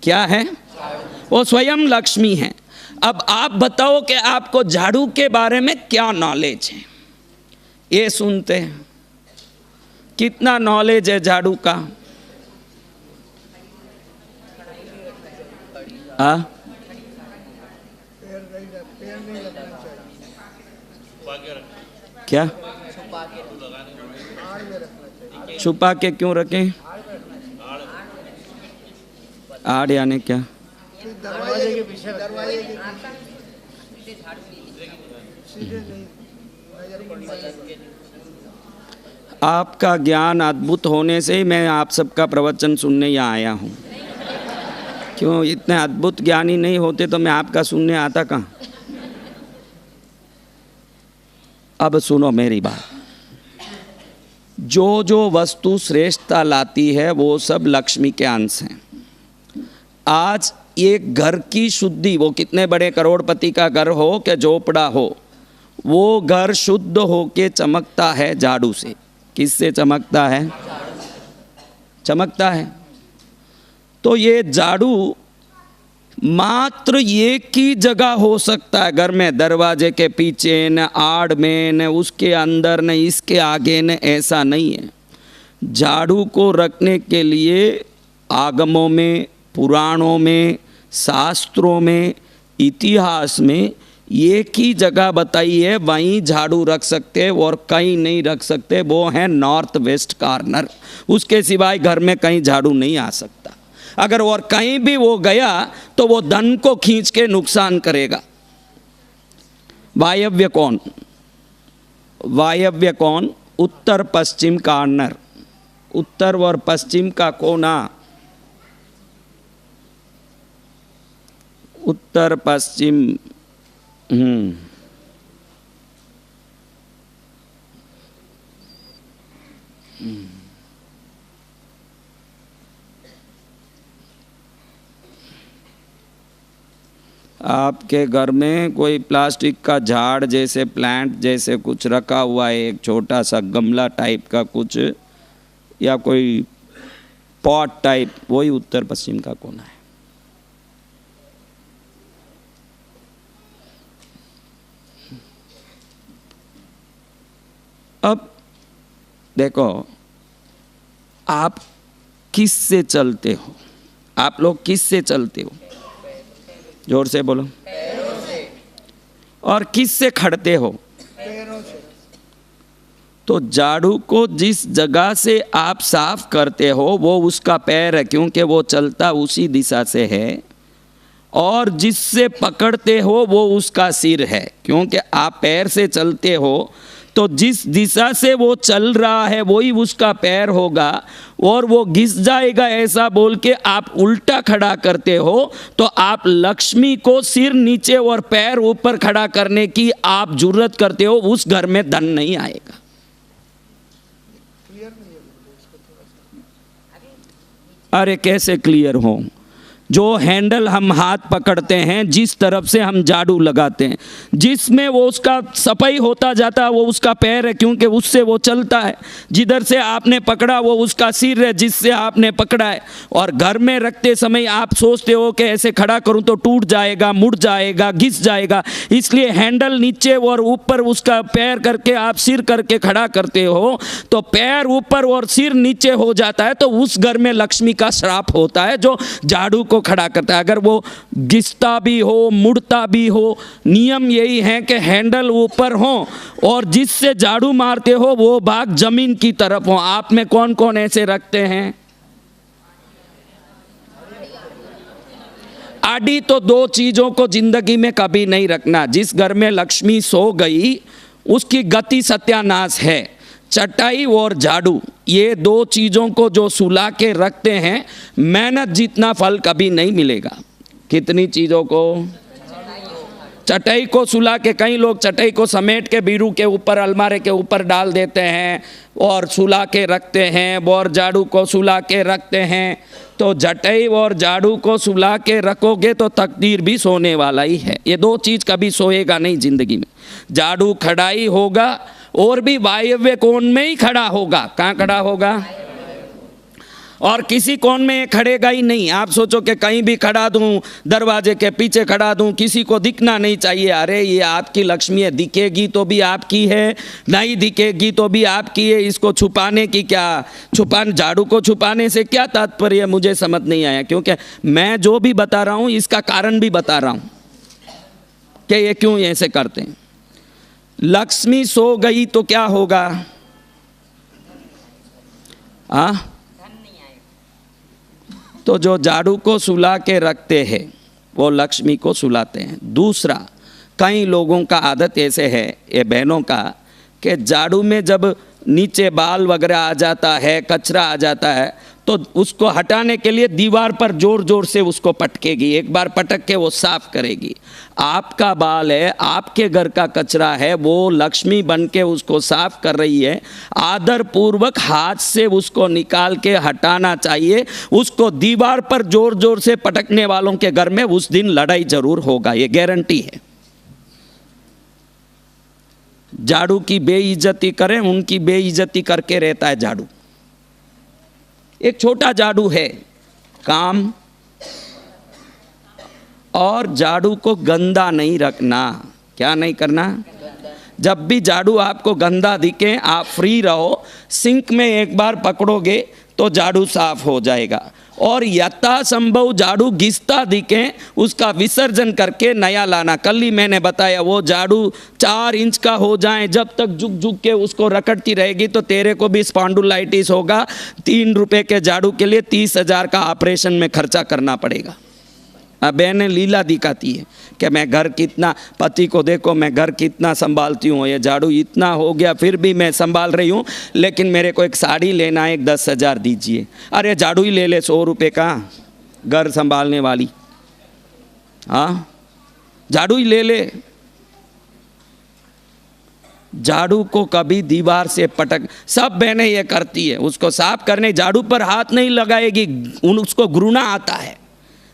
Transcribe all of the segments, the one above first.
क्या है? वो स्वयं लक्ष्मी है। अब आप बताओ कि आपको झाड़ू के बारे में क्या नॉलेज है? ये सुनते हैं, कितना नॉलेज है झाड़ू का? क्या छुपा के क्यों रखें? आड़ यानी क्या? आपका ज्ञान अद्भुत होने से ही मैं आप सबका प्रवचन सुनने यहाँ आया हूँ। क्यों इतने अद्भुत ज्ञानी नहीं होते तो मैं आपका सुनने आता कहाँ? अब सुनो मेरी बात। जो जो वस्तु श्रेष्ठता लाती है वो सब लक्ष्मी के अंश हैं। आज एक घर की शुद्धि, वो कितने बड़े करोड़पति का घर हो कि झोपड़ा हो, वो घर शुद्ध होके चमकता है झाड़ू से। किससे चमकता है? चमकता है। तो ये झाड़ू मात्र एक ही जगह हो सकता है घर में, दरवाजे के पीछे, न आड़ में, न उसके अंदर, न इसके आगे, न ऐसा नहीं है। झाड़ू को रखने के लिए आगमों में, पुराणों में, शास्त्रों में, इतिहास में एक ही जगह बताई है, वहीं झाड़ू रख सकते और कहीं नहीं रख सकते। वो है नॉर्थ वेस्ट कॉर्नर। उसके सिवाय घर में कहीं झाड़ू नहीं आ सकता। अगर और कहीं भी वो गया तो वो धन को खींच के नुकसान करेगा। वायव्य कोण, वायव्य कोण उत्तर पश्चिम कॉर्नर, उत्तर और पश्चिम का कोना, उत्तर पश्चिम। आपके घर में कोई प्लास्टिक का झाड़ जैसे, प्लांट जैसे कुछ रखा हुआ है, एक छोटा सा गमला टाइप का कुछ, या कोई पॉट टाइप, वही उत्तर पश्चिम का कोना है। अब देखो, आप किस से चलते हो? आप लोग किस से चलते हो? जोर से बोलो। पैरों से। और किस से खड़ते हो? पैरों से। तो झाड़ू को जिस जगह से आप साफ करते हो वो उसका पैर है, क्योंकि वो चलता उसी दिशा से है। और जिससे पकड़ते हो वो उसका सिर है, क्योंकि आप पैर से चलते हो तो जिस दिशा से वो चल रहा है वही उसका पैर होगा, और वो घिस जाएगा ऐसा बोल के आप उल्टा खड़ा करते हो, तो आप लक्ष्मी को सिर नीचे और पैर ऊपर खड़ा करने की आप जुर्रत करते हो, उस घर में धन नहीं आएगा। अरे कैसे क्लियर हो? जो हैंडल हम हाथ पकड़ते हैं, जिस तरफ से हम झाड़ू लगाते हैं, जिसमें वो उसका सफाई होता जाता है वो उसका पैर है, क्योंकि उससे वो चलता है। जिधर से आपने पकड़ा वो उसका सिर है, जिससे आपने पकड़ा है। और घर में रखते समय आप सोचते हो कि ऐसे खड़ा करूं तो टूट जाएगा, मुड़ जाएगा, घिस जाएगा, इसलिए हैंडल नीचे और ऊपर उसका पैर करके आप सिर करके खड़ा करते हो। तो पैर ऊपर और सिर नीचे हो जाता है तो उस घर में लक्ष्मी का श्राप होता है जो झाड़ू को खड़ा करता है। अगर वो घिसता भी हो, मुड़ता भी हो, नियम यही है कि हैंडल ऊपर हो और जिससे झाड़ू मारते हो वो भाग जमीन की तरफ हो। आप में कौन कौन ऐसे रखते हैं? आड़ी तो दो चीजों को जिंदगी में कभी नहीं रखना। जिस घर में लक्ष्मी सो गई उसकी गति सत्यानाश है। चटाई और झाड़ू, ये दो चीज़ों को जो सुला के रखते हैं, मेहनत जितना फल कभी नहीं मिलेगा। कितनी चीज़ों को? चटाई को सुला के, कई लोग चटाई को समेट के बीरू के ऊपर, अलमारे के ऊपर डाल देते हैं और सुला के रखते हैं, और झाड़ू को सुला के रखते हैं। तो चटाई और झाड़ू को सुला के रखोगे तो तकदीर भी सोने वाला ही है। ये दो चीज़ कभी सोएगा नहीं जिंदगी में। झाड़ू खड़ाई होगा और भी वायव्य कोण में ही खड़ा होगा। कहाँ खड़ा होगा? और किसी कोण में ये खड़ेगा ही नहीं। आप सोचो कि कहीं भी खड़ा दूं, दरवाजे के पीछे खड़ा दूं, किसी को दिखना नहीं चाहिए। अरे ये आपकी लक्ष्मी है, दिखेगी तो भी आपकी है, नहीं दिखेगी तो भी आपकी है। इसको छुपाने की क्या, झाड़ू को छुपाने से क्या तात्पर्य, मुझे समझ नहीं आया। क्योंकि मैं जो भी बता रहा हूं इसका कारण भी बता रहा हूं कि ये क्यों ऐसे करते हैं। लक्ष्मी सो गई तो क्या होगा? तो जो झाड़ू को सुला के रखते हैं वो लक्ष्मी को सुलाते हैं। दूसरा, कई लोगों का आदत ऐसे है, ये बहनों का, कि झाड़ू में जब नीचे बाल वगैरह आ जाता है, कचरा आ जाता है, तो उसको हटाने के लिए दीवार पर जोर जोर से उसको पटकेगी। एक बार पटक के वो साफ करेगी। आपका बाल है, आपके घर का कचरा है, वो लक्ष्मी बन के उसको साफ कर रही है। आदर पूर्वक हाथ से उसको निकाल के हटाना चाहिए। उसको दीवार पर जोर जोर से पटकने वालों के घर में उस दिन लड़ाई जरूर होगा, ये गारंटी है। झाड़ू की बेइज्जती करें, उनकी बेइज्जती करके रहता है झाड़ू। एक छोटा झाड़ू है काम, और झाड़ू को गंदा नहीं रखना। क्या नहीं करना? जब भी झाड़ू आपको गंदा दिखे, आप फ्री रहो, सिंक में एक बार पकड़ोगे तो झाड़ू साफ हो जाएगा। और यथासंभव झाड़ू घिसता दिखे उसका विसर्जन करके नया लाना। कल ही मैंने बताया, वो झाड़ू 4 इंच का हो जाए, जब तक झुक झुक के उसको रगड़ती रहेगी तो तेरे को भी स्पॉन्डिलाइटिस होगा। 3 रुपए के झाड़ू के लिए 30,000 का ऑपरेशन में खर्चा करना पड़ेगा। बहनें लीला दिखाती है कि मैं घर कितना, पति को देखो मैं घर कितना संभालती हूँ, ये झाड़ू इतना हो गया फिर भी मैं संभाल रही हूँ, लेकिन मेरे को एक साड़ी लेना है, एक 10,000 दीजिए। अरे झाड़ू ही ले ले 100 रुपये का, घर संभालने वाली। हाँ, झाड़ू ही ले ले। झाड़ू को कभी दीवार से पटक, सब बहनें ये करती है, उसको साफ करने झाड़ू पर हाथ नहीं लगाएगी, उसको घृणा आता है।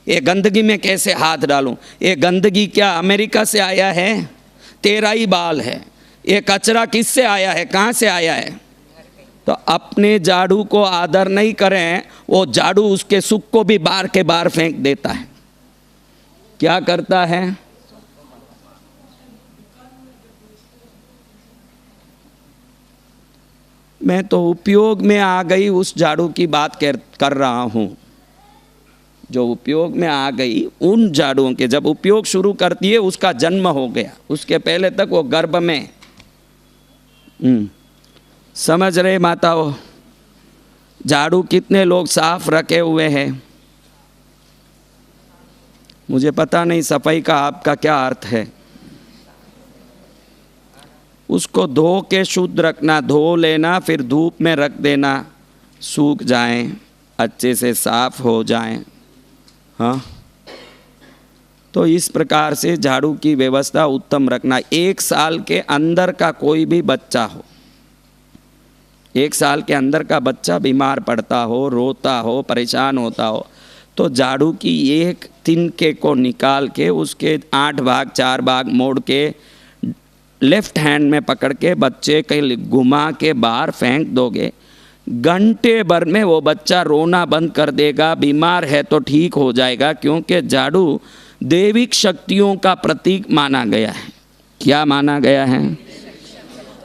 ये गंदगी में कैसे हाथ डालूं? ये गंदगी क्या अमेरिका से आया है? तेरा ही बाल है। ये कचरा किससे आया है, कहाँ से आया है? तो अपने झाड़ू को आदर नहीं करें, वो झाड़ू उसके सुख को भी बार के बार फेंक देता है। क्या करता है? मैं तो उपयोग में आ गई उस झाड़ू की बात कर रहा हूं, जो उपयोग में आ गई उन झाड़ुओं के। जब उपयोग शुरू करती है उसका जन्म हो गया, उसके पहले तक वो गर्भ में। समझ रहे माताओं? झाड़ू कितने लोग साफ रखे हुए हैं? मुझे पता नहीं सफाई का आपका क्या अर्थ है। उसको धो के शुद्ध रखना, धो लेना, फिर धूप में रख देना, सूख जाएं, अच्छे से साफ हो जाएं। हाँ, तो इस प्रकार से झाड़ू की व्यवस्था उत्तम रखना। 1 साल के अंदर का कोई भी बच्चा हो, 1 साल के अंदर का बच्चा बीमार पड़ता हो, रोता हो, परेशान होता हो, तो झाड़ू की एक तिनके को निकाल के उसके 8 भाग 4 भाग मोड़ के लेफ्ट हैंड में पकड़ के बच्चे के घुमा के बाहर फेंक दोगे, घंटे भर में वो बच्चा रोना बंद कर देगा। बीमार है तो ठीक हो जाएगा, क्योंकि झाड़ू दैविक शक्तियों का प्रतीक माना गया है। क्या माना गया है?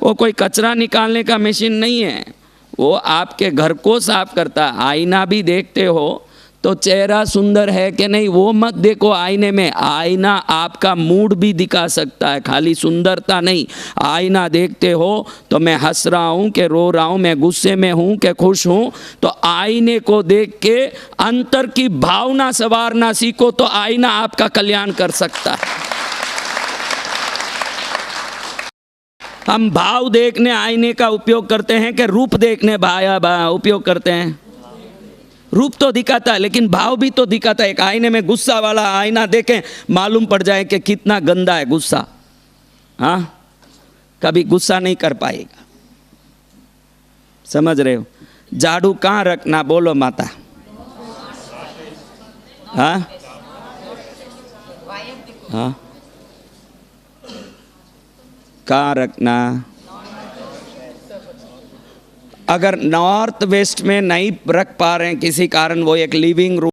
वो कोई कचरा निकालने का मशीन नहीं है, वो आपके घर को साफ करता है। आईना भी देखते हो तो चेहरा सुंदर है कि नहीं वो मत देखो आईने में, आईना आपका मूड भी दिखा सकता है, खाली सुंदरता नहीं। आईना देखते हो तो मैं हंस रहा हूँ कि रो रहा हूँ, मैं गुस्से में हूँ कि खुश हूँ, तो आईने को देख के अंतर की भावना संवारना सीखो, तो आईना आपका कल्याण कर सकता है। हम भाव देखने आईने का उपयोग करते हैं कि रूप देखने उपयोग करते हैं? रूप तो दिखाता है लेकिन भाव भी तो दिखाता है। एक आईने में गुस्सा वाला आईना देखें, मालूम पड़ जाए कि कितना गंदा है गुस्सा। हाँ, कभी गुस्सा नहीं कर पाएगा। समझ रहे हो? झाड़ू कहाँ रखना बोलो माता? हाँ हाँ, कहाँ रखना? अगर नॉर्थ वेस्ट में नहीं रख पा रहे हैं किसी कारण, वो एक लिविंग रूम